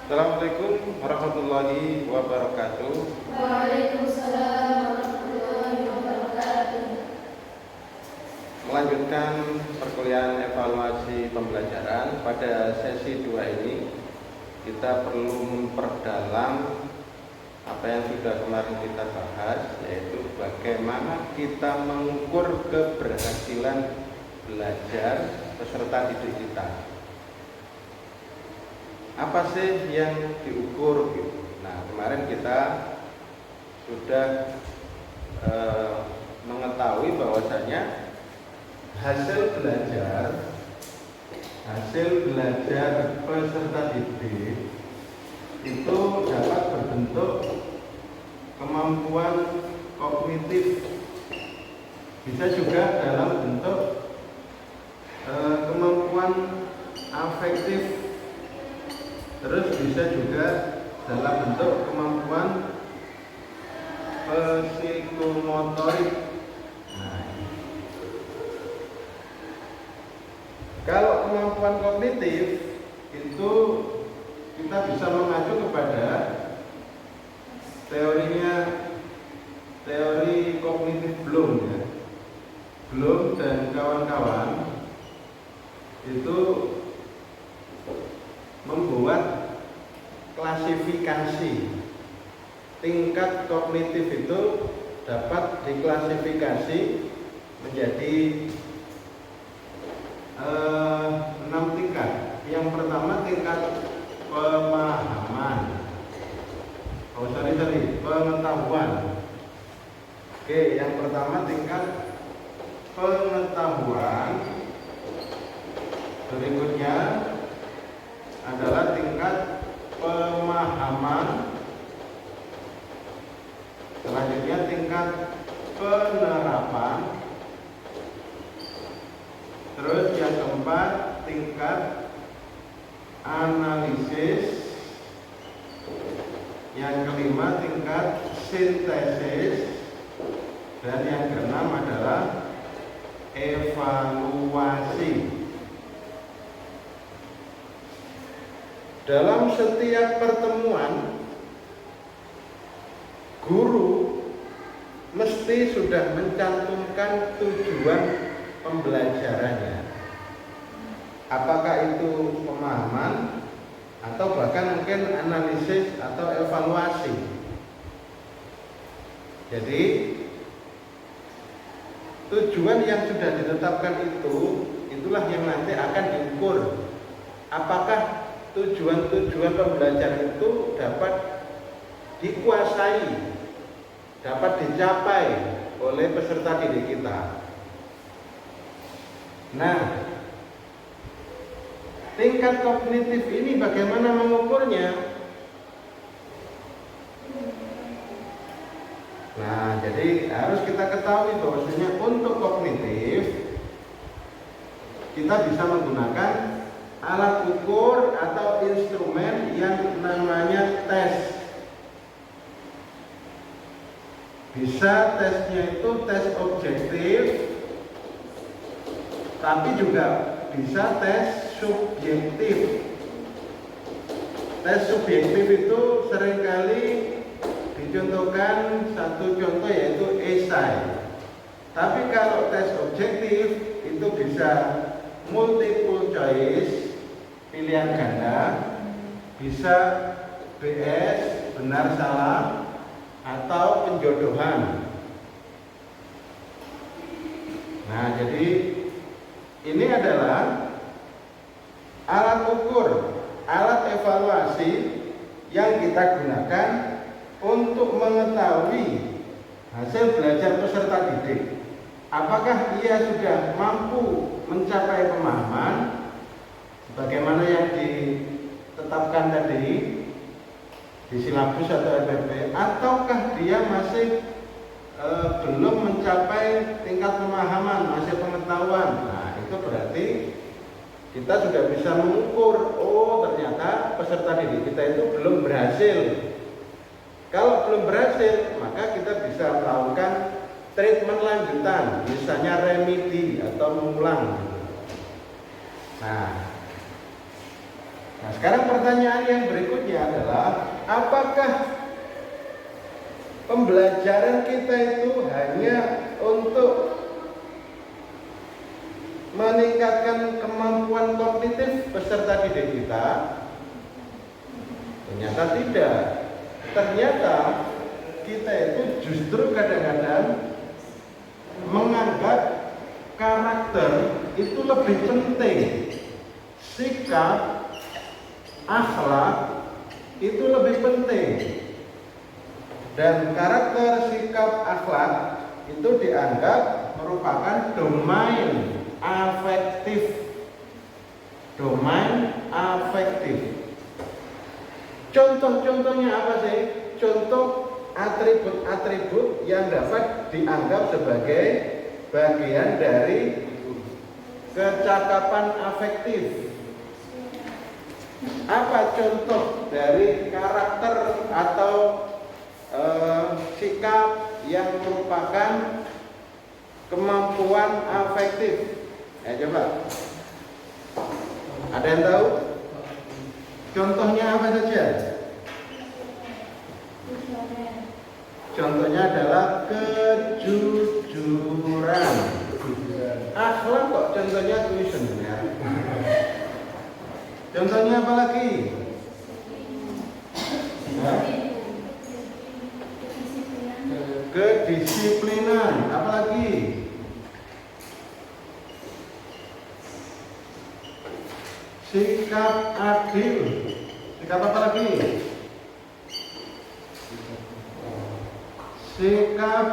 Assalamualaikum warahmatullahi wabarakatuh. Waalaikumsalam warahmatullahi wabarakatuh. Melanjutkan perkuliahan evaluasi pembelajaran. Pada sesi 2 ini kita perlu memperdalam apa yang sudah kemarin kita bahas, yaitu bagaimana kita mengukur keberhasilan belajar peserta didik kita. Apa sih yang diukur gitu? Nah, kemarin kita sudah mengetahui bahwasanya hasil belajar peserta didik itu dapat berbentuk kemampuan kognitif, bisa juga dalam bentuk kemampuan afektif, terus bisa juga dalam bentuk kemampuan psikomotorik. Nah, kalau kemampuan kognitif itu kita bisa mengacu kepada teori kognitif Bloom ya. Bloom dan kawan-kawan itu membuat klasifikasi tingkat kognitif itu dapat diklasifikasi menjadi 6 tingkat. Yang pertama tingkat pemahaman, pengetahuan. Oke, yang pertama tingkat pengetahuan. Berikutnya adalah tingkat pemahaman. Selanjutnya tingkat penerapan. Terus yang keempat tingkat analisis. Yang kelima tingkat sintesis. Dan yang keenam adalah evaluasi. Dalam setiap pertemuan, guru mesti sudah mencantumkan tujuan pembelajarannya. Apakah itu pemahaman atau bahkan mungkin analisis atau evaluasi. Jadi tujuan yang sudah ditetapkan itulah yang nanti akan diukur. Apakah tujuan-tujuan pembelajaran itu dapat dikuasai, dapat dicapai oleh peserta didik kita. Nah, tingkat kognitif ini bagaimana mengukurnya? Nah, jadi harus kita ketahui bahwasanya untuk kognitif kita bisa menggunakan alat ukur atau instrumen yang namanya tes. Bisa tesnya itu tes objektif, tapi juga bisa tes subjektif. Tes subjektif itu seringkali dicontohkan satu contoh yaitu esai. Tapi kalau tes objektif itu bisa multiple choice, pilihan ganda, bisa BS, benar salah, atau penjodohan. Nah, jadi ini adalah alat ukur, alat evaluasi yang kita gunakan untuk mengetahui hasil belajar peserta didik. Apakah ia sudah mampu mencapai pemahaman sebagaimana yang ditetapkan tadi di silabus atau LPP, ataukah dia masih belum mencapai tingkat pemahaman, masih pengetahuan. Nah, itu berarti kita sudah bisa mengukur, oh ternyata peserta didik kita itu belum berhasil. Kalau belum berhasil, maka kita bisa melakukan treatment lanjutan, misalnya remedi atau mengulang. Nah, Nah, sekarang pertanyaan yang berikutnya adalah apakah pembelajaran kita itu hanya untuk meningkatkan kemampuan kognitif peserta didik kita? Ternyata tidak. Ternyata kita itu justru kadang-kadang menganggap karakter itu lebih penting. Sikap, akhlak itu lebih penting. Dan karakter, sikap, akhlak itu dianggap merupakan domain afektif. Domain afektif. Contoh-contohnya apa sih? Contoh atribut-atribut yang dapat dianggap sebagai bagian dari kecakapan afektif. Apa contoh dari karakter atau sikap yang merupakan kemampuan afektif? Coba. Ada yang tahu? Contohnya apa saja? Contohnya adalah kejujuran. Akhlak kok contohnya tulisan ya. Contohnya apa lagi? Kedisiplinan. Apa lagi? Sikap adil. Sikap apa lagi? Sikap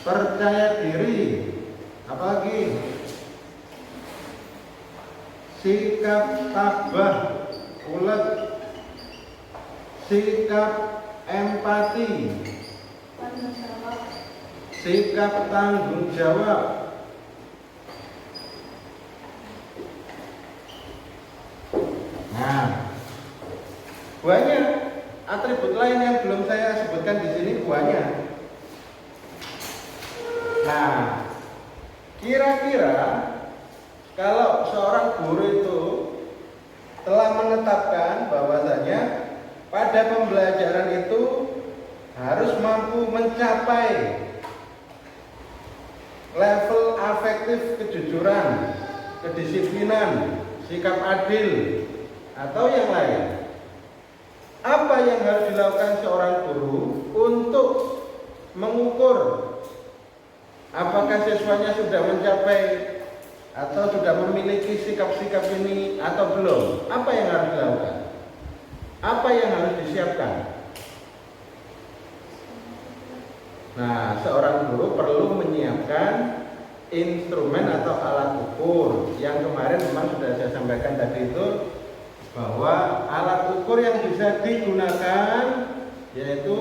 percaya diri. Apa lagi? Sikap tabah, ulet. Sikap empati. Sikap tanggung jawab. Nah, banyak atribut lain yang belum saya sebutkan di sini banyak. Nah, kira-kira kalau seorang guru itu telah menetapkan bahwasanya pada pembelajaran itu harus mampu mencapai level afektif kejujuran, kedisiplinan, sikap adil, atau yang lain. Apa yang harus dilakukan seorang guru untuk mengukur apakah siswanya sudah mencapai atau sudah memiliki sikap-sikap ini atau belum? Apa yang harus dilakukan? Apa yang harus disiapkan? Nah, seorang guru perlu menyiapkan instrumen atau alat ukur yang kemarin memang sudah saya sampaikan tadi itu, bahwa alat ukur yang bisa digunakan yaitu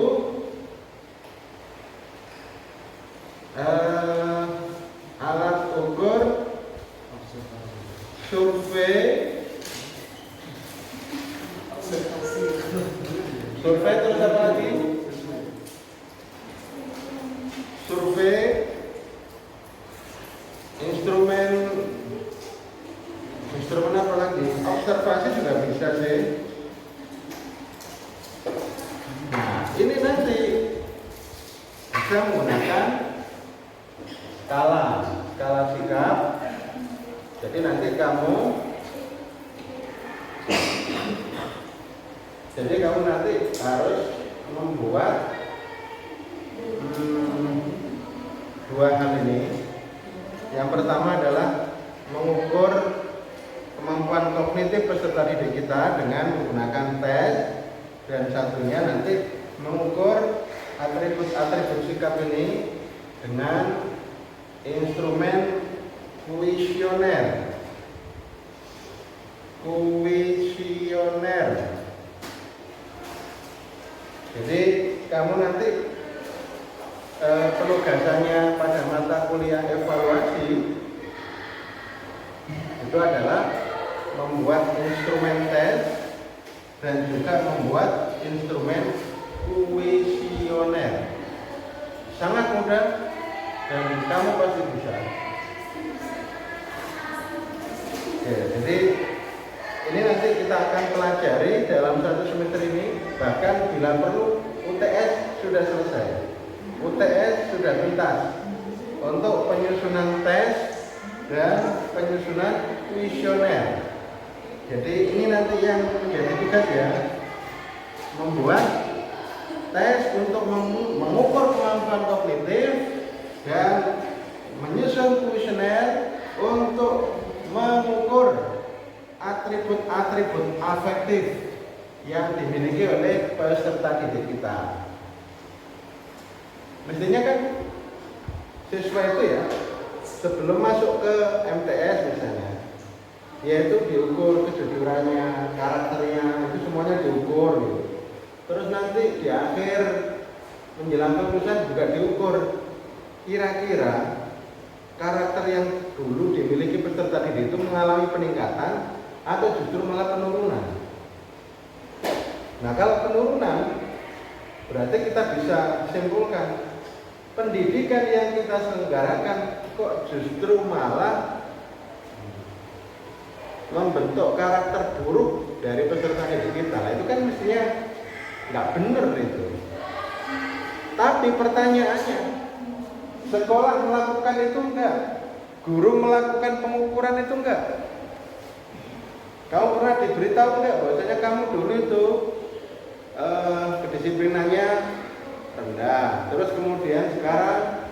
alat ukur survei terus apa lagi? Survei, instrumen apa lagi? Observasi juga bisa sih. Nah, ini nanti bisa menggunakan skala sikap. Jadi nanti kamu harus membuat dua hal ini. Yang pertama adalah mengukur kemampuan kognitif peserta didik kita dengan menggunakan tes, dan satunya nanti mengukur atribut-atribut sikap ini dengan instrumen kuesioner. Jadi kamu nanti penugasannya pada mata kuliah evaluasi itu adalah membuat instrumen tes dan juga membuat instrumen kuesioner. Sangat mudah dan kamu pasti bisa. Oke, jadi Ini nanti kita akan pelajari dalam satu semester ini. Bahkan bila perlu UTS sudah selesai, UTS sudah tuntas untuk penyusunan tes dan penyusunan kuesioner. Jadi ini nanti yang menjadi tugas ya, membuat tes untuk mengukur kemampuan kognitif dan menyusun kuesioner untuk mengukur atribut-atribut afektif yang dimiliki oleh peserta didik kita. Mestinya kan siswa itu ya sebelum masuk ke MTS misalnya, yaitu diukur kejujurannya, karakternya, itu semuanya diukur gitu. Terus nanti di akhir menjelang kelulusan juga diukur kira-kira karakter yang dulu dimiliki peserta didik itu mengalami peningkatan atau justru malah penurunan. Nah, kalau penurunan berarti kita bisa simpulkan pendidikan yang kita selenggarakan kok justru malah membentuk karakter buruk dari peserta didik kita. Nah, itu kan mestinya nggak benar itu. Tapi pertanyaannya, sekolah melakukan itu enggak? Guru melakukan pengukuran itu enggak? Kamu pernah diberitahu enggak bahwasanya kamu dulu itu kedisiplinannya rendah, terus kemudian sekarang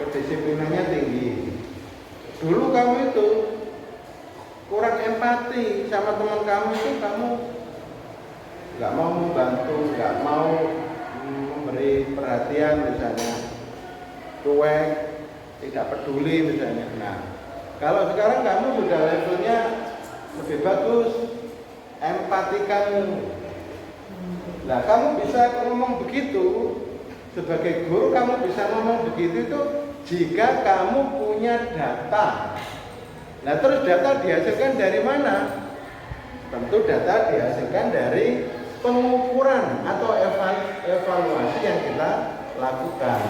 kedisiplinannya tinggi. Dulu kamu itu kurang empati sama teman kamu itu, kamu nggak mau membantu, nggak mau memberi perhatian misalnya, cuek, tidak peduli misalnya. Nah, kalau sekarang kamu sudah levelnya lebih bagus, empati kamu. Nah, kamu bisa ngomong begitu sebagai guru, kamu bisa ngomong begitu itu jika kamu punya data. Nah, terus data dihasilkan dari mana? Tentu data dihasilkan dari pengukuran atau evaluasi yang kita lakukan.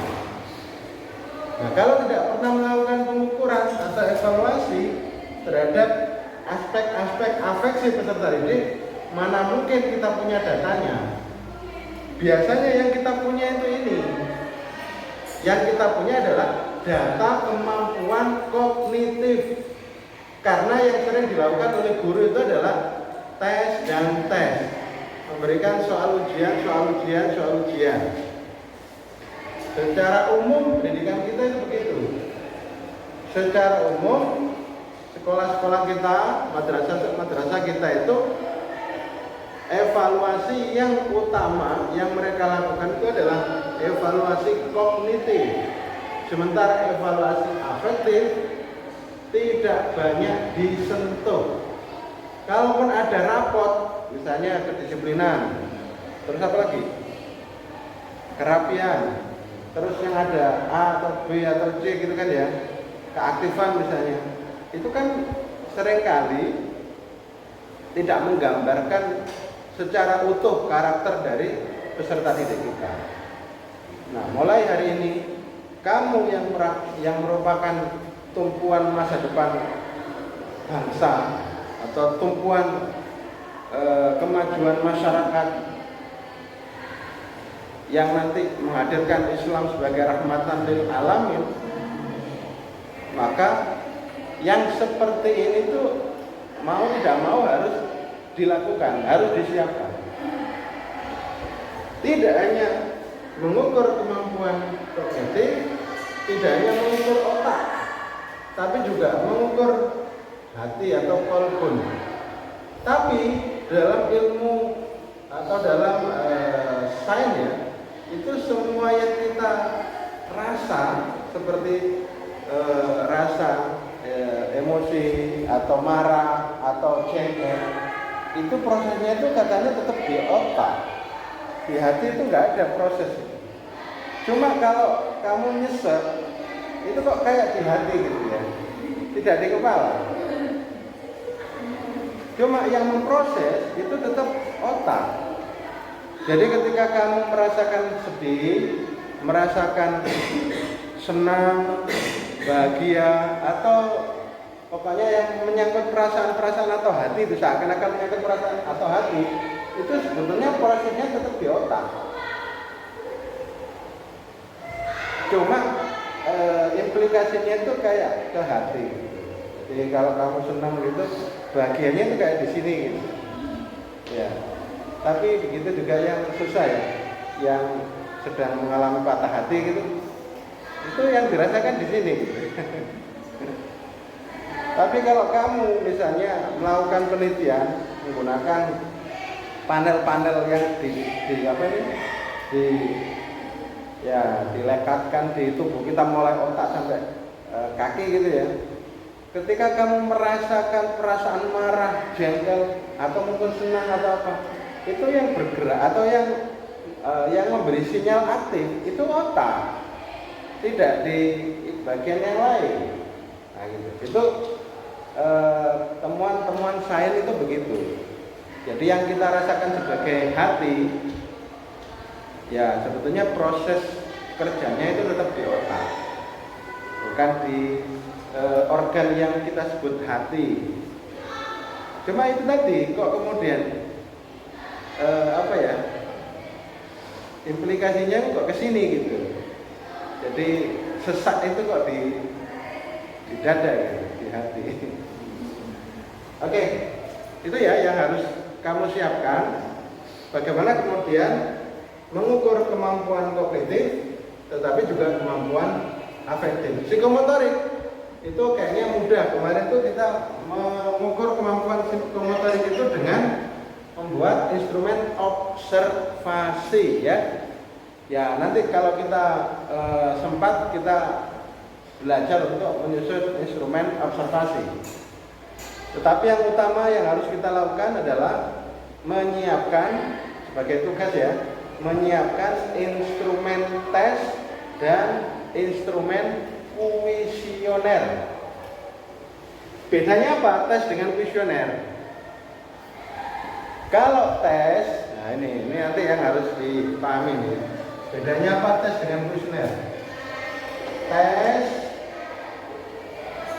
Nah, kalau tidak pernah melakukan pengukuran atau evaluasi terhadap aspek-aspek afeksi peserta didik, mana mungkin kita punya datanya? Biasanya yang kita punya itu ini. Yang kita punya adalah data kemampuan kognitif. Karena yang sering dilakukan oleh guru itu adalah tes dan tes. Memberikan soal ujian. Secara umum pendidikan kita itu begitu. Secara umum sekolah-sekolah kita, madrasah kita itu evaluasi yang utama yang mereka lakukan itu adalah evaluasi kognitif. Sementara evaluasi afektif tidak banyak disentuh. Kalaupun ada rapot, misalnya kedisiplinan, terus apa lagi? Kerapian, terus yang ada A atau B atau C gitu kan ya, keaktifan misalnya, itu kan seringkali tidak menggambarkan secara utuh karakter dari peserta didik kita. Nah, mulai hari ini kamu yang merupakan tumpuan masa depan bangsa atau tumpuan kemajuan masyarakat yang nanti menghadirkan Islam sebagai rahmatan lil alamin, maka yang seperti ini tuh mau tidak mau harus dilakukan, harus disiapkan. Tidak hanya mengukur kemampuan kognitif, tidak hanya mengukur otak, tapi juga mengukur hati atau kolbun. Tapi dalam ilmu atau dalam sainsnya itu semua yang kita rasa seperti rasa emosi atau marah atau cengeng, itu prosesnya itu katanya tetap di otak. Di hati itu nggak ada proses. Cuma kalau kamu nyesek, itu kok kayak di hati gitu ya, tidak di kepala. Cuma yang memproses itu tetap otak. Jadi ketika kamu merasakan sedih, merasakan senang, bahagia, atau pokoknya yang menyangkut perasaan-perasaan atau hati itu seakan-akan menyangkut perasaan atau hati itu sebetulnya prosesnya tetap di otak. Cuma implikasinya itu kayak ke hati. Jadi kalau kamu senang gitu, bahagianya itu kayak di sini gitu. Ya. Tapi begitu juga yang susah ya, yang sedang mengalami patah hati gitu, itu yang dirasakan di sini gitu. Tapi kalau kamu misalnya melakukan penelitian menggunakan panel-panel yang dilekatkan di tubuh kita mulai otak sampai kaki gitu ya. Ketika kamu merasakan perasaan marah, jengkel, atau mungkin senang atau apa, itu yang bergerak atau yang memberi sinyal aktif itu otak, tidak di bagian yang lain. Nah gitu. Itu temuan-temuan sains itu begitu. Jadi yang kita rasakan sebagai hati, ya sebetulnya proses kerjanya itu tetap di otak, bukan di organ yang kita sebut hati. Cuma itu tadi kok kemudian implikasinya kok kesini gitu. Jadi sesak itu kok di dada gitu, di hati. Oke, itu ya yang harus kamu siapkan. Bagaimana kemudian mengukur kemampuan kognitif, tetapi juga kemampuan afektif. Psikomotorik itu kayaknya mudah. Kemarin tuh kita mengukur kemampuan psikomotorik itu dengan membuat instrumen observasi ya. Ya nanti kalau kita sempat kita belajar untuk menyusun instrumen observasi. Tetapi yang utama yang harus kita lakukan adalah menyiapkan sebagai tugas ya, menyiapkan instrumen tes dan instrumen kuesioner. Bedanya apa tes dengan kuesioner? Kalau tes, nah ini nanti yang harus dipahami nih. Bedanya apa tes dengan kuesioner? Tes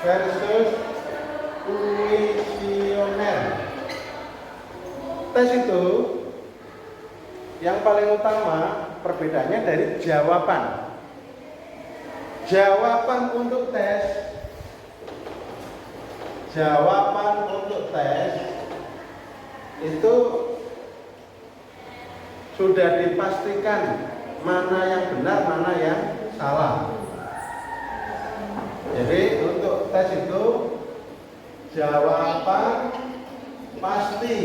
versus kuesioner. Tes itu yang paling utama perbedaannya dari jawaban. Jawaban untuk tes itu sudah dipastikan mana yang benar, mana yang salah. Jadi untuk tes itu jawaban pasti.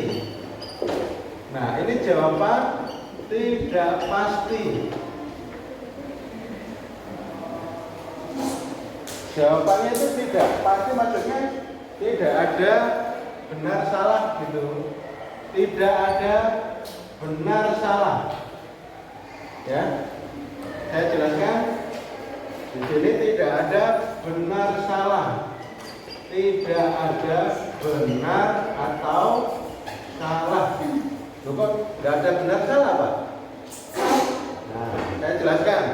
Nah, ini jawaban tidak pasti. Jawabannya itu tidak pasti, maksudnya tidak ada benar salah gitu. Tidak ada benar salah. Ya. Saya jelaskan. Di sini tidak ada benar salah. Tidak ada benar atau salah. Loh kok nggak ada benar salah, Pak? Nah, saya jelaskan.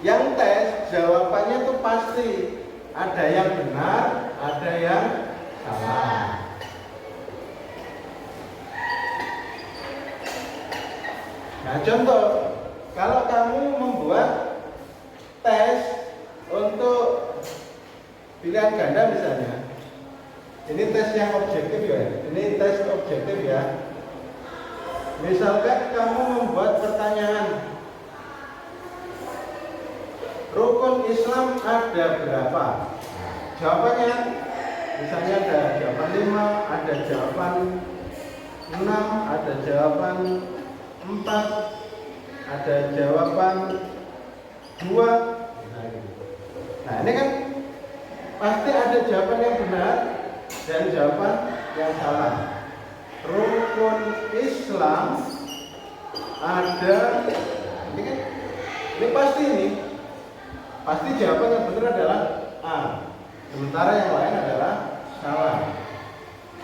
Yang tes jawabannya itu pasti ada yang benar, ada yang salah. Nah, contoh, kalau kamu membuat tes untuk pilihan ganda misalnya, ini tes yang objektif ya, ini tes objektif ya. Misalkan kamu membuat pertanyaan, rukun Islam ada berapa? Jawabannya misalnya ada jawaban 5, ada jawaban 6, ada jawaban 4, ada jawaban 2. Nah ini kan pasti ada jawaban yang benar dan jawaban yang salah. Rukun Islam ada, ini kan, ini pasti nih. Pasti jawaban yang benar adalah A, sementara yang lain adalah salah.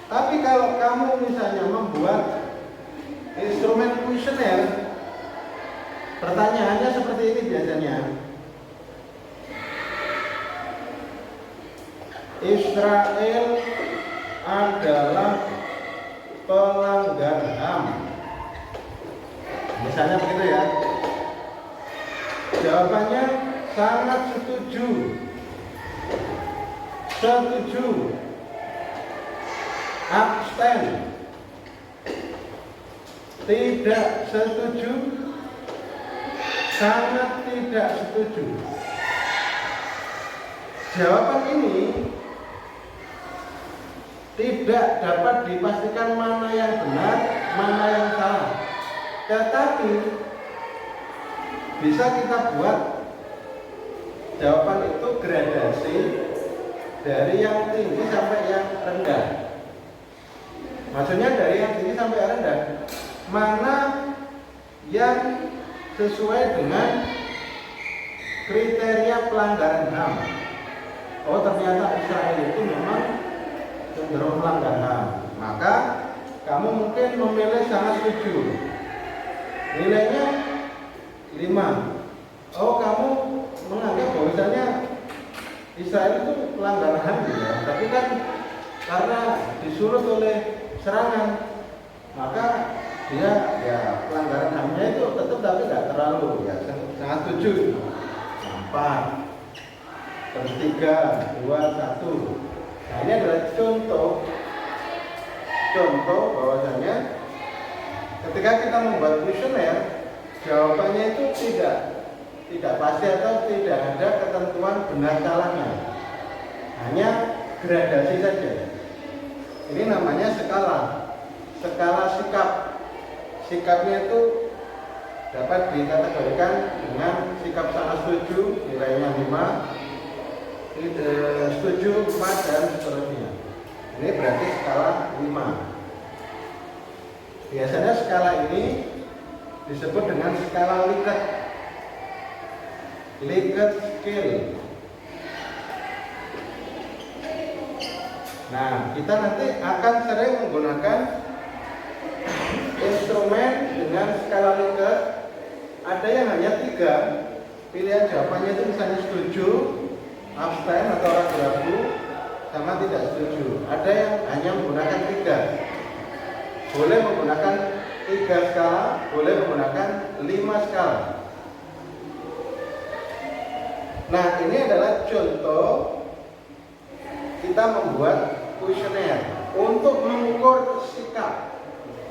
Tapi kalau kamu misalnya membuat instrumen kuesioner, pertanyaannya seperti ini biasanya. Israel adalah pelanggar HAM. Misalnya begitu ya. Jawabannya sangat setuju. Setuju. Abstain. Tidak setuju. Sangat tidak setuju. Jawaban ini tidak dapat dipastikan mana yang benar, mana yang salah. Tetapi bisa kita buat jawaban itu gradasi dari yang tinggi sampai yang rendah. Maksudnya dari yang tinggi sampai yang rendah, mana yang sesuai dengan kriteria pelanggaran HAM. Oh, ternyata Israel itu memang cenderung melanggar HAM. Maka kamu mungkin memilih sangat setuju. Nilainya 5. Oh, kamu menganggap bahwasanya Israel itu pelanggar HAM ya. Tapi kan karena disulut oleh serangan, maka dia ya pelanggaran HAM-nya itu tetap tapi tidak terlalu ya, sangat setuju. 4 per 3, 2, 1. Nah, ini adalah contoh bahwasanya ketika kita membuat kuesioner, jawabannya itu tidak pasti atau tidak ada ketentuan benar salahnya, hanya gradasi saja. Ini namanya skala sikap. Sikapnya itu dapat dikategorikan dengan sikap sangat setuju, nilainya 5, setuju 4 dan seterusnya. Ini berarti skala 5. Biasanya skala ini disebut dengan skala Likert scale. Nah, kita nanti akan sering menggunakan instrumen dengan skala Likert. Ada yang hanya 3 pilihan jawabannya, itu misalnya setuju, abstain atau ragu-ragu, sama tidak setuju. Ada yang hanya menggunakan 3. Boleh menggunakan 3 skala, boleh menggunakan 5 skala. Nah, ini adalah contoh kita membuat kuesioner untuk mengukur sikap,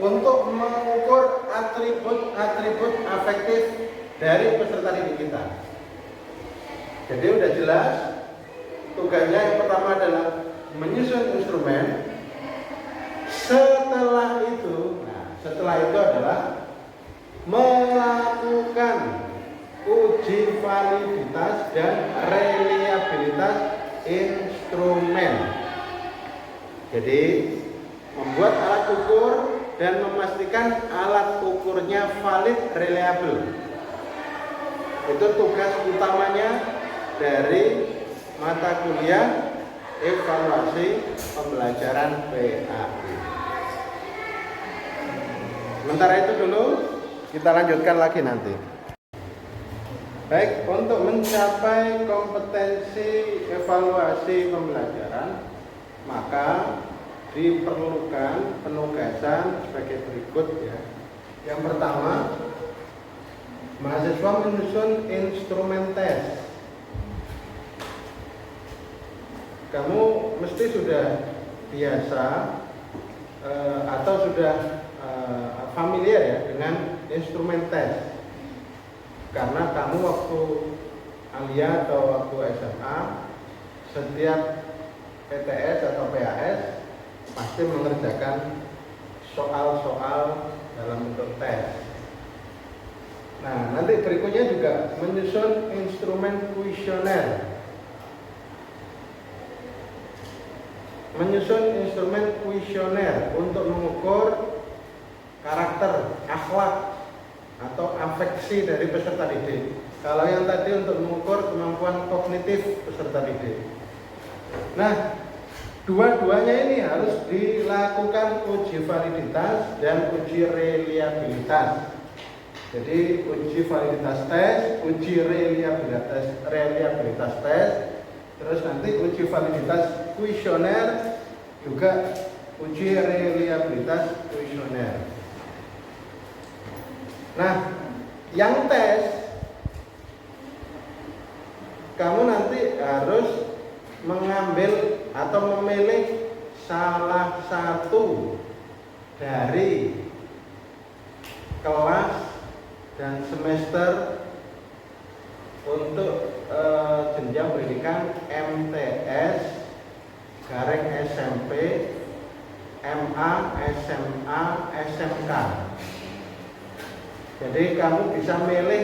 untuk mengukur atribut afektif dari peserta didik kita. Jadi udah jelas tugasnya. Yang pertama adalah menyusun instrumen. Setelah itu adalah melakukan uji validitas dan reliabilitas instrumen. Jadi membuat alat ukur dan memastikan alat ukurnya valid, reliable. Itu tugas utamanya dari mata kuliah evaluasi pembelajaran PAI. Sementara itu dulu, kita lanjutkan lagi nanti. Baik, untuk mencapai kompetensi evaluasi pembelajaran, maka diperlukan penugasan sebagai berikut ya. Yang pertama, mahasiswa menyusun instrumen tes. Kamu mesti sudah biasa atau sudah familiar ya dengan instrumen tes, karena kamu waktu aliyah atau waktu SMA setiap PTS atau PAS pasti mengerjakan soal-soal dalam bentuk tes. Nah, nanti berikutnya juga menyusun instrumen kuesioner. Menyusun instrumen kuesioner untuk mengukur karakter, akhlak atau afeksi dari peserta didik. Kalau yang tadi untuk mengukur kemampuan kognitif peserta didik. Nah, dua-duanya ini harus dilakukan uji validitas dan uji reliabilitas. Jadi uji validitas tes, uji reliabilitas tes Terus nanti uji validitas kuesioner, juga uji reliabilitas kuesioner. Nah, yang tes kamu nanti harus mengambil atau memilih salah satu dari kelas dan semester untuk jenjang pendidikan MTS garing SMP, MA, SMA, SMK. Jadi kamu bisa milih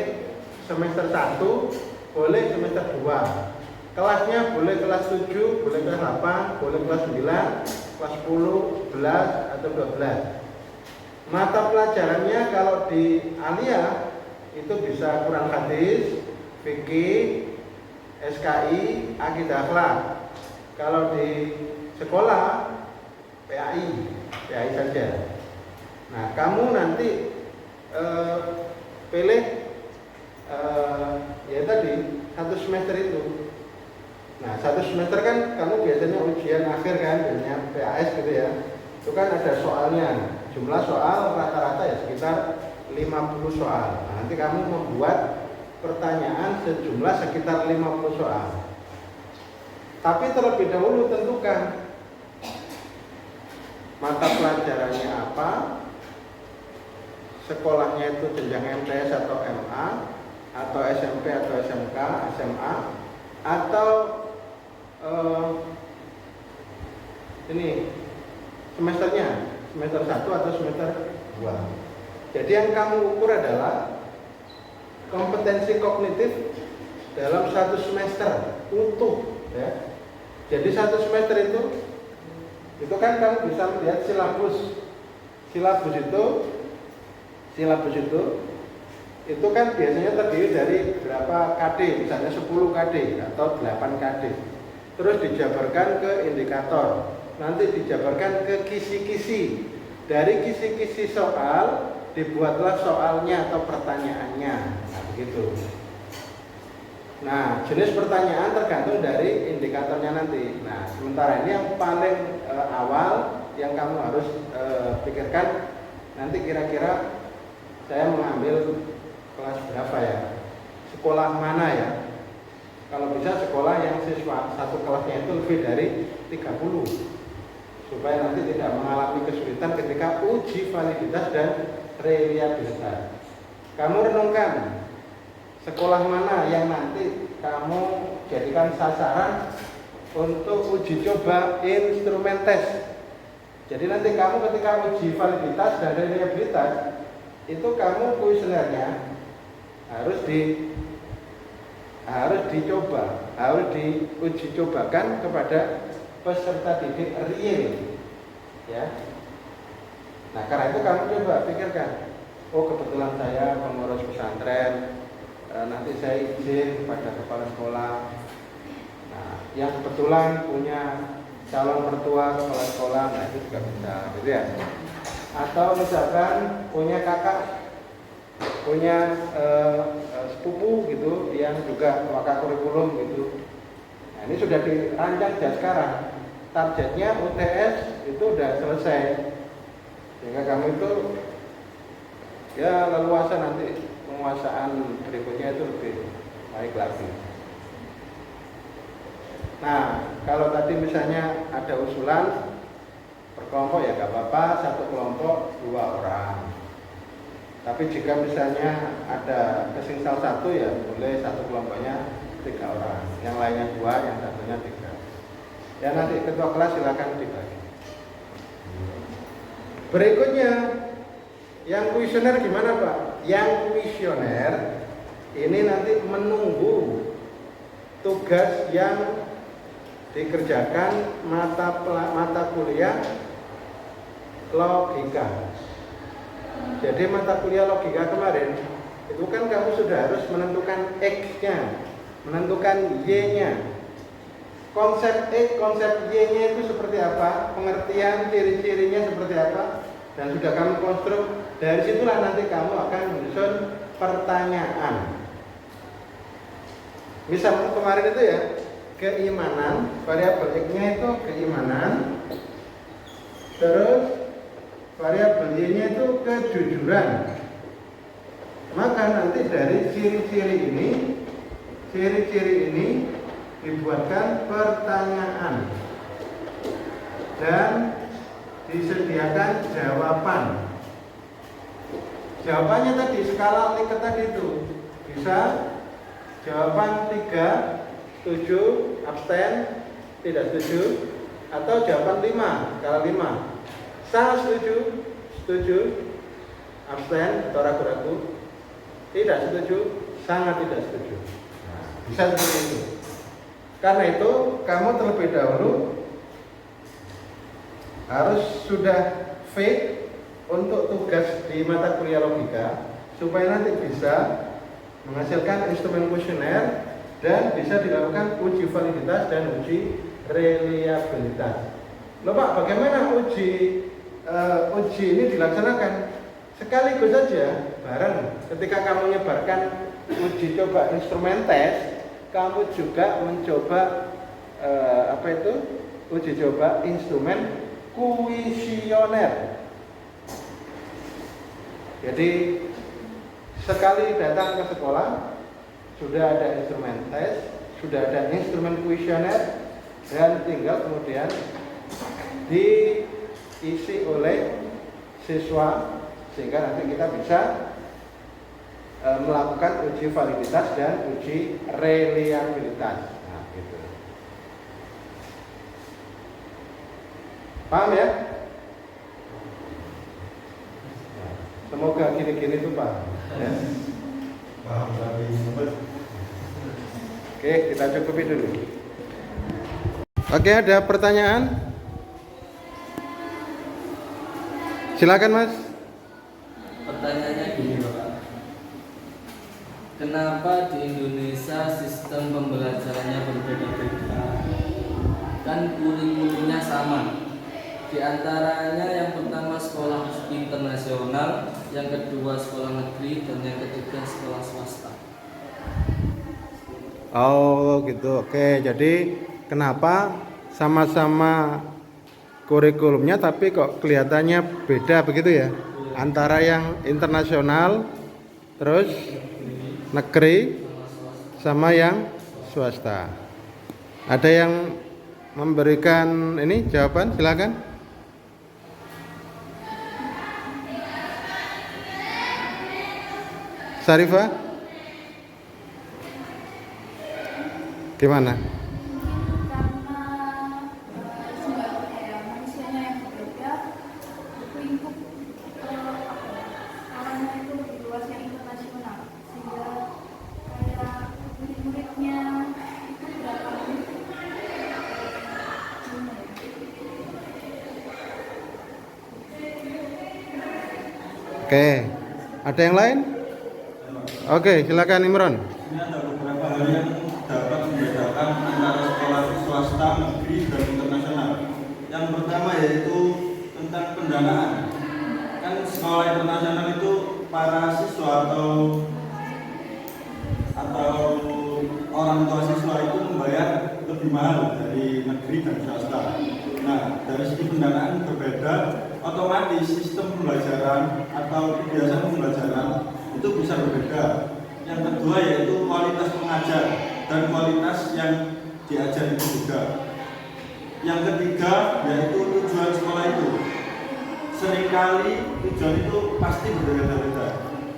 semester 1, boleh semester 2. Kelasnya boleh kelas 7, boleh kelas 8, boleh kelas 9, kelas 10, 11, atau 12. Mata pelajarannya kalau di Alia itu bisa Quran hadis, fikih, SKI, akidah akhlak. Kalau di sekolah PAI saja. Nah, kamu nanti pilih ya tadi satu semester itu. Nah, satu semester kan kamu biasanya ujian akhir kan, biasanya PAS gitu ya. Itu kan ada soalnya. Jumlah soal rata-rata ya sekitar 50 soal. Nah, nanti kamu membuat pertanyaan sejumlah sekitar 50 soal. Tapi terlebih dahulu tentukan mata pelajarannya apa, sekolahnya itu jenjang MTS atau MA, atau SMP atau SMK, SMA, atau ini semesternya, semester 1 atau semester 2. Jadi yang kamu ukur adalah kompetensi kognitif dalam satu semester utuh ya. Jadi satu semester itu kan kamu bisa melihat silabus itu kan biasanya terdiri dari berapa KD, misalnya 10 KD atau 8 KD. Terus dijabarkan ke indikator, nanti dijabarkan ke kisi-kisi. Dari kisi-kisi soal dibuatlah soalnya atau pertanyaannya. Nah, begitu. Nah, jenis pertanyaan tergantung dari indikatornya nanti. Nah, sementara ini yang paling awal yang kamu harus pikirkan, nanti kira-kira saya mengambil kelas berapa ya? Sekolah mana ya? Kalau bisa sekolah yang siswa satu kelasnya itu lebih dari 30, supaya nanti tidak mengalami kesulitan ketika uji validitas dan reliabilitas. Kamu renungkan sekolah mana yang nanti kamu jadikan sasaran untuk uji coba instrumen tes. Jadi nanti kamu ketika uji validitas dan reliabilitas itu kamu kuesionernya harus diuji cobakan kepada peserta didik real ya. Nah, karena itu kamu coba pikirkan, oh kebetulan saya pengurus pesantren, nanti saya izin kepada kepala sekolah. Nah, yang kebetulan punya calon mertua kepala sekolah, nah itu juga bisa gitu ya. Atau misalkan punya kakak, punya sepupu gitu yang juga wakil kurikulum gitu. Nah, ini sudah dirancang sejak sekarang. Targetnya UTS itu udah selesai, sehingga kamu itu ya leluasa nanti penguasaan berikutnya itu lebih baik lagi. Nah, kalau tadi misalnya ada usulan per kelompok ya gak apa-apa, satu kelompok 2 orang. Tapi jika misalnya ada kesengsal satu ya boleh satu kelompoknya 3 orang, yang lainnya 2, yang satunya 3. Ya nanti ketua kelas silakan dibagi. Berikutnya yang kuesioner gimana Pak? Yang kuesioner ini nanti menunggu tugas yang dikerjakan mata kuliah logika. Jadi mata kuliah logika kemarin itu kan kamu sudah harus menentukan X-nya, menentukan Y-nya. Konsep X, konsep Y-nya itu seperti apa, pengertian, ciri-cirinya seperti apa, dan sudah kamu konstruk. Dari situlah nanti kamu akan menyusun pertanyaan. Misal kemarin itu ya, keimanan, variabel X-nya itu keimanan. Terus variabel Y-nya itu kejujuran. Maka nanti dari ciri-ciri ini dibuatkan pertanyaan dan disediakan jawaban. Jawabannya tadi skala Likert tadi itu bisa jawaban 3, setuju, abstain, tidak setuju, atau jawaban 5, skala 5. Sangat setuju, setuju, abstain atau ragu-ragu, tidak setuju, sangat tidak setuju. Nah, bisa seperti itu. Karena itu kamu terlebih dahulu harus sudah fit untuk tugas di mata kuliah logika supaya nanti bisa menghasilkan instrumen kuesioner dan bisa dilakukan uji validitas dan uji reliabilitas. Loh Pak, bagaimana uji ini dilaksanakan? Sekaligus saja bareng. Ketika kamu menyebarkan uji coba instrumen tes, kamu juga mencoba uji coba instrumen kuesioner. Jadi sekali datang ke sekolah sudah ada instrumen tes, sudah ada instrumen kuesioner, dan tinggal kemudian diisi oleh siswa sehingga nanti kita bisa melakukan uji validitas dan uji reliabilitas. Nah, gitu. Paham ya? Semoga gini-gini tuh Pak. Ya. Paham tapi Oke, kita cukupi dulu. Oke, ada pertanyaan? Silakan Mas. Pertanyaannya gini Bapak, kenapa di Indonesia sistem pembelajarannya berbeda-beda? Kan kurikulumnya sama. Di antaranya yang pertama sekolah internasional, yang kedua sekolah negeri, dan yang ketiga sekolah swasta. Oh gitu, oke. Jadi kenapa sama-sama kurikulumnya tapi kok kelihatannya beda begitu ya? Antara yang internasional, terus negeri, sama yang swasta. Ada yang memberikan ini jawaban? Silakan. Sarifah, gimana? Karena sumber manusianya yang berbeda, lingkup arahnya itu lebih luas yang internasional, sehingga kayak murid-muridnya itu berapa Oke, ada yang lain? Oke, silakan Imron. ini ada beberapa hal yang dapat membedakan antara sekolah swasta, negeri, dan internasional. Yang pertama yaitu tentang pendanaan. Kan sekolah internasional itu para siswa atau orang tua siswa itu membayar lebih mahal dari negeri dan swasta. Nah, dari segi pendanaan berbeda, otomatis sistem pembelajaran atau kebiasaan pembelajaran itu bisa berbeda. Yang kedua yaitu kualitas pengajar dan kualitas yang diajar itu juga. Yang ketiga yaitu tujuan sekolah itu. Seringkali tujuan itu pasti berbeda-beda.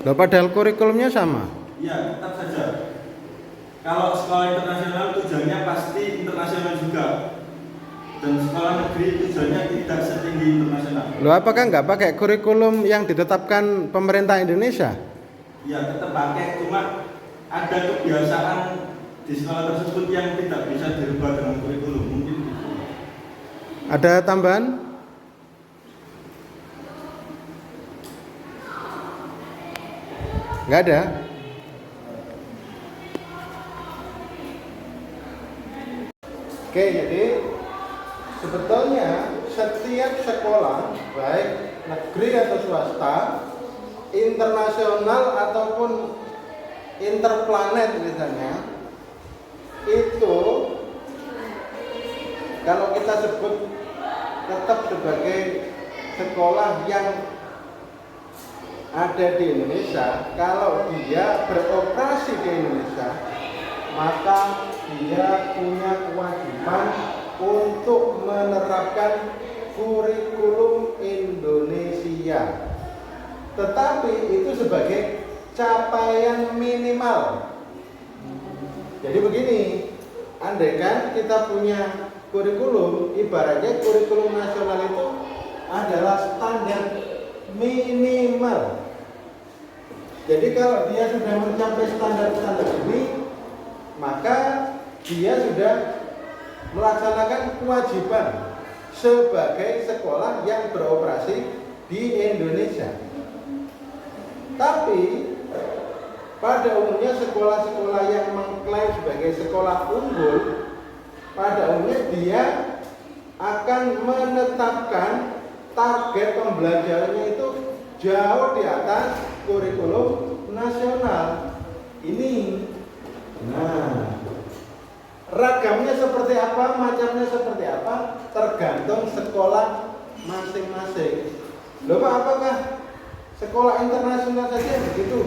Loh, padahal kurikulumnya sama. Ya, tetap saja. Kalau sekolah internasional tujuannya pasti internasional juga. Dan sekolah negeri tujuannya tidak setinggi internasional. Loh, apakah nggak pakai kurikulum yang ditetapkan pemerintah Indonesia? Ya, tetap pakai, cuma ada kebiasaan di sekolah tersebut yang tidak bisa dirubah dengan kurikulum, mungkin gitu. Ada tambahan? Nggak ada? Oke, jadi sebetulnya setiap sekolah, baik negeri atau swasta, internasional ataupun interplanet misalnya, itu kalau kita sebut tetap sebagai sekolah yang ada di Indonesia, kalau dia beroperasi di Indonesia, maka dia punya kewajiban untuk menerapkan kurikulum Indonesia. Tetapi itu sebagai capaian minimal. Jadi begini, andaikan kita punya kurikulum, ibaratnya kurikulum nasional itu adalah standar minimal. Jadi kalau dia sudah mencapai standar-standar ini, maka dia sudah melaksanakan kewajiban sebagai sekolah yang beroperasi di Indonesia. Tapi pada umumnya sekolah-sekolah yang mengklaim sebagai sekolah unggul, pada umumnya dia akan menetapkan target pembelajarannya itu jauh di atas kurikulum nasional. Ini, nah, ragamnya seperti apa, macamnya seperti apa, tergantung sekolah masing-masing. Loh Pak, apakah sekolah internasional saja yang begitu?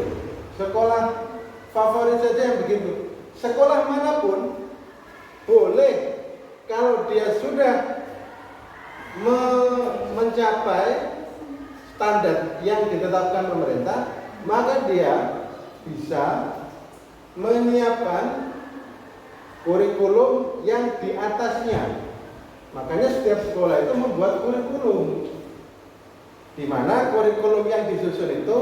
Sekolah favorit saja yang begitu? Sekolah manapun boleh kalau dia sudah mencapai standar yang ditetapkan pemerintah, maka dia bisa menyiapkan kurikulum yang di atasnya. Makanya setiap sekolah itu membuat kurikulum, di mana kurikulum yang disusun itu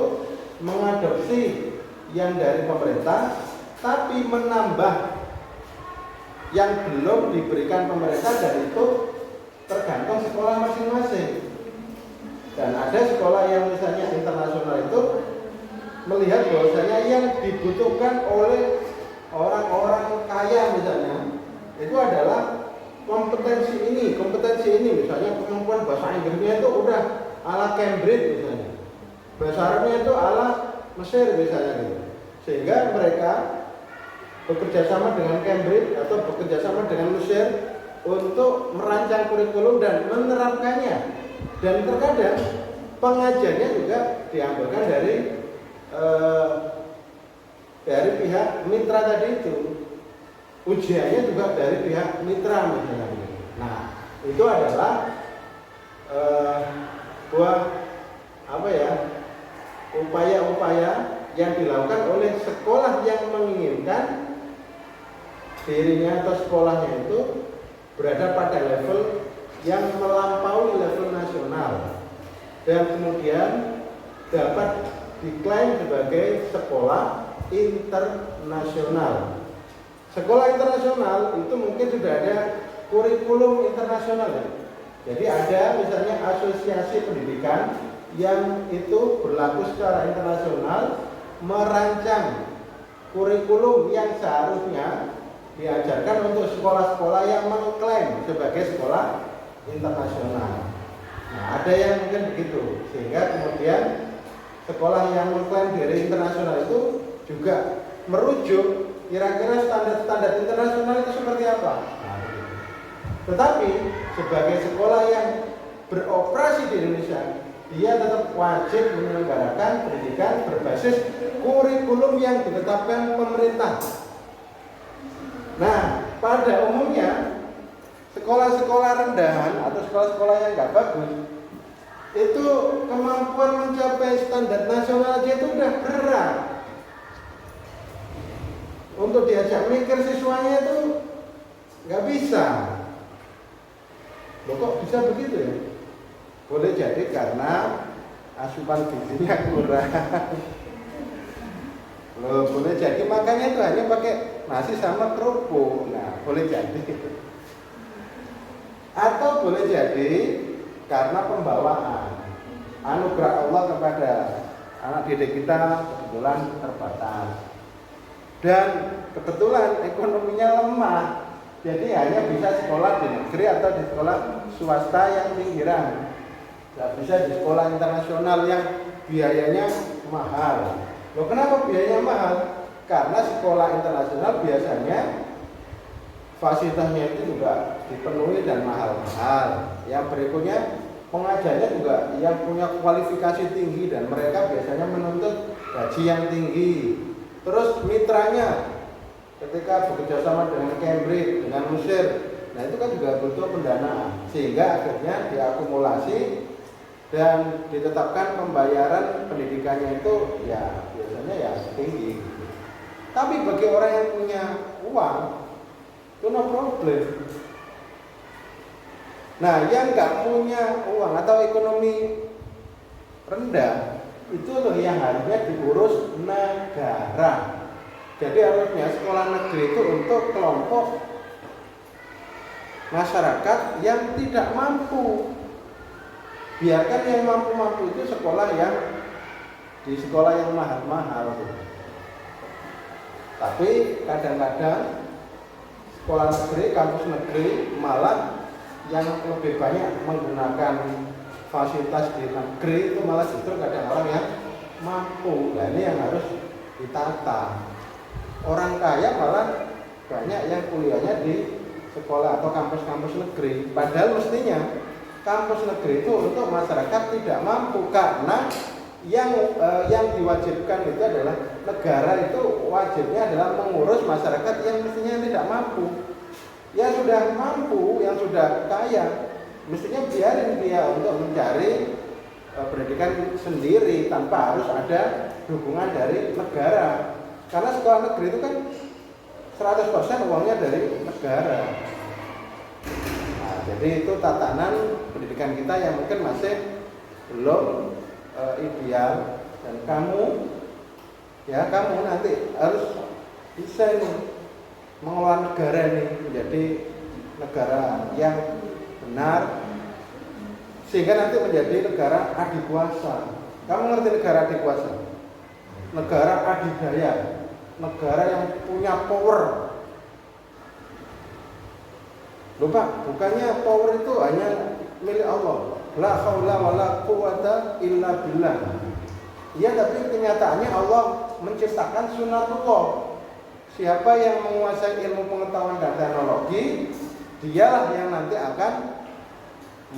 mengadopsi yang dari pemerintah, tapi menambah yang belum diberikan pemerintah, dan itu tergantung sekolah masing-masing. Dan ada sekolah yang misalnya internasional itu melihat bahwasanya yang dibutuhkan oleh orang-orang kaya misalnya itu adalah kompetensi ini, misalnya kemampuan bahasa Inggrisnya itu udah ala Cambridge misalnya, bahasa Arabnya itu ala Mesir misalnya gitu. Sehingga mereka bekerja sama dengan Cambridge atau bekerja sama dengan Mesir untuk merancang kurikulum dan menerapkannya. Dan terkadang pengajarnya juga diambilkan dari pihak mitra tadi itu, ujiannya juga dari pihak mitra misalnya. Nah, itu adalah upaya-upaya yang dilakukan oleh sekolah yang menginginkan dirinya atau sekolahnya itu berada pada level yang melampaui level nasional dan kemudian dapat diklaim sebagai sekolah internasional. Sekolah internasional itu mungkin sudah ada kurikulum internasional ya. Jadi ada misalnya asosiasi pendidikan yang itu berlaku secara internasional merancang kurikulum yang seharusnya diajarkan untuk sekolah-sekolah yang mengklaim sebagai sekolah internasional. Nah, ada yang mungkin begitu, sehingga kemudian sekolah yang mengklaim diri internasional itu juga merujuk kira-kira standar-standar internasional itu seperti apa. Nah, tetapi sebagai sekolah yang beroperasi di Indonesia, dia tetap wajib menyelenggarakan pendidikan berbasis kurikulum yang ditetapkan pemerintah. Nah, pada umumnya sekolah-sekolah rendahan atau sekolah-sekolah yang nggak bagus itu kemampuan mencapai standar nasional aja itu udah berat. Untuk diajak mikir siswanya itu nggak bisa. Loh kok bisa begitu ya? Boleh jadi karena asupan gizinya kurang. Loh, boleh jadi makanya itu hanya pakai nasi sama kerupuk. Nah, boleh jadi. Atau boleh jadi karena pembawaan anugerah Allah kepada anak didik kita kebetulan terbatas dan kebetulan ekonominya lemah, jadi hanya bisa sekolah di negeri atau di sekolah swasta yang pinggiran, nggak bisa di sekolah internasional yang biayanya mahal. Loh, kenapa biayanya mahal? Karena sekolah internasional biasanya fasilitasnya itu juga dipenuhi dan mahal-mahal. Yang berikutnya pengajarnya juga yang punya kualifikasi tinggi dan mereka biasanya menuntut gaji yang tinggi. Terus mitranya ketika bekerja sama dengan Cambridge, dengan Mesir, nah itu kan juga butuh pendanaan, sehingga akhirnya diakumulasi dan ditetapkan pembayaran pendidikannya itu ya biasanya ya tinggi. Tapi bagi orang yang punya uang itu no problem. Nah, yang nggak punya uang atau ekonomi rendah itu loh yang harusnya diurus negara. Jadi harusnya sekolah negeri itu untuk kelompok masyarakat yang tidak mampu. Biarkan yang mampu-mampu itu sekolah yang di sekolah yang mahal-mahal. Tapi kadang-kadang sekolah negeri, kampus negeri malah yang lebih banyak menggunakan fasilitas di negeri itu malah justru kadang orang yang mampu. Nah ini yang harus ditata. Orang kaya malah banyak yang kuliahnya di sekolah atau kampus-kampus negeri. Padahal mestinya kampus negeri itu untuk masyarakat tidak mampu, karena yang diwajibkan itu adalah negara itu wajibnya adalah mengurus masyarakat yang mestinya tidak mampu. Yang sudah mampu, yang sudah kaya, mestinya biarin dia untuk mencari pendidikan sendiri tanpa harus ada dukungan dari negara. Karena sekolah negeri itu kan 100% uangnya dari negara. Nah, jadi itu tatanan pendidikan kita yang mungkin masih belum ideal, dan kamu nanti harus bisa ini mengelola negara ini menjadi negara yang benar, sehingga nanti menjadi negara adikuasa. Kamu ngerti negara adikuasa? Negara adidaya, negara yang punya power. Loh Pak, bukannya power itu hanya milik Allah. La haula wala quwata illa billah. Ya, tapi kenyataannya Allah menciptakan sunatullah. Siapa yang menguasai ilmu pengetahuan dan teknologi, dialah yang nanti akan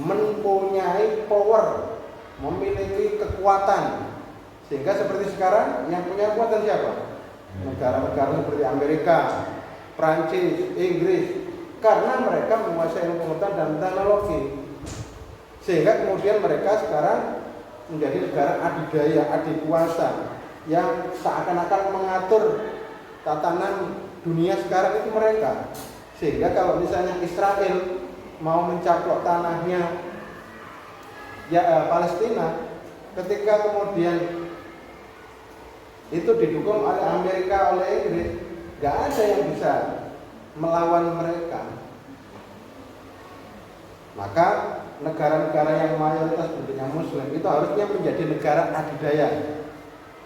mempunyai power, memiliki kekuatan. Sehingga seperti sekarang yang punya kekuatan siapa? Negara-negara seperti Amerika, Prancis, Inggris, karena mereka menguasai ilmu pengetahuan dan teknologi. Sehingga kemudian mereka sekarang menjadi negara adidaya, adikuasa, yang seakan-akan mengatur tatanan dunia sekarang itu mereka. Sehingga kalau misalnya Israel mau mencaplok tanahnya Palestina, ketika kemudian itu didukung oleh Amerika, oleh Inggris, nggak ada yang bisa melawan mereka. Maka negara-negara yang mayoritas bentuknya Muslim itu harusnya menjadi negara adidaya,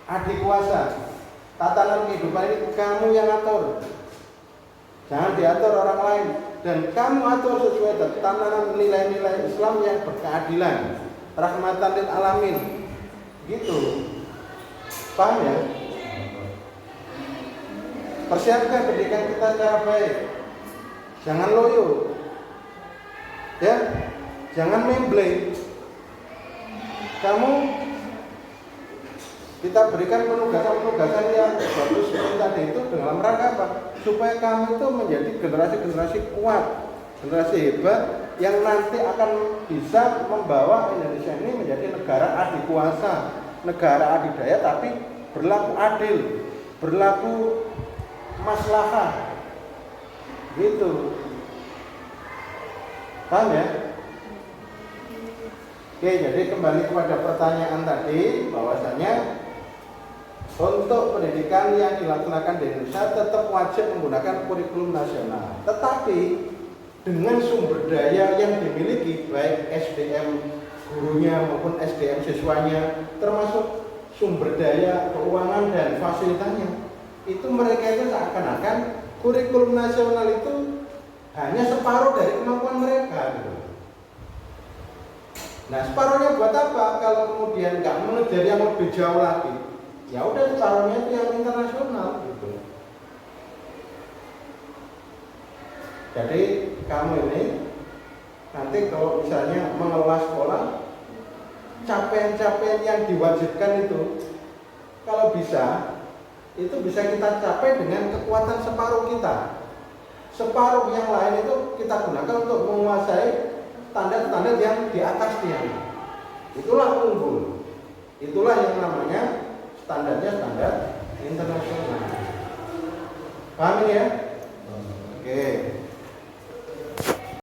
adikuasa. Tatanan kehidupan ini kamu yang atur, jangan diatur orang lain, dan kamu atur sesuai tatanan nilai-nilai Islam yang berkeadilan, rahmatan lil alamin, gitu. Paham ya? Persiapkan pendidikan kita secara baik, jangan loyo, ya, jangan membleng. Kita berikan penugasan-penugasan yang bagus tadi itu dalam rangka apa? Supaya kamu itu menjadi generasi-generasi kuat, generasi hebat yang nanti akan bisa membawa Indonesia ini menjadi negara adikuasa, negara adidaya, tapi berlaku adil, berlaku maslahah, gitu. Paham ya? Oke, jadi kembali kepada pertanyaan tadi, bahwasanya untuk pendidikan yang dilaksanakan di Indonesia tetap wajib menggunakan kurikulum nasional. Tetapi dengan sumber daya yang dimiliki, baik SDM gurunya maupun SDM siswanya, termasuk sumber daya keuangan dan fasilitasnya, itu mereka itu seakan-akan kurikulum nasional itu hanya separuh dari kemampuan mereka, gitu. Nah, separuhnya buat apa? Kalau kemudian nggak mengejar yang lebih jauh lagi, ya udah separuhnya itu yang internasional, gitu. Jadi kamu ini nanti kalau misalnya mengelola sekolah, capaian-capaian yang diwajibkan itu kalau bisa itu bisa kita capai dengan kekuatan separuh kita. Separuh yang lain itu kita gunakan untuk menguasai standar-standar yang di atasnya. Itulah unggul. Itulah yang namanya standarnya standar internasional. Paham ya? Oke.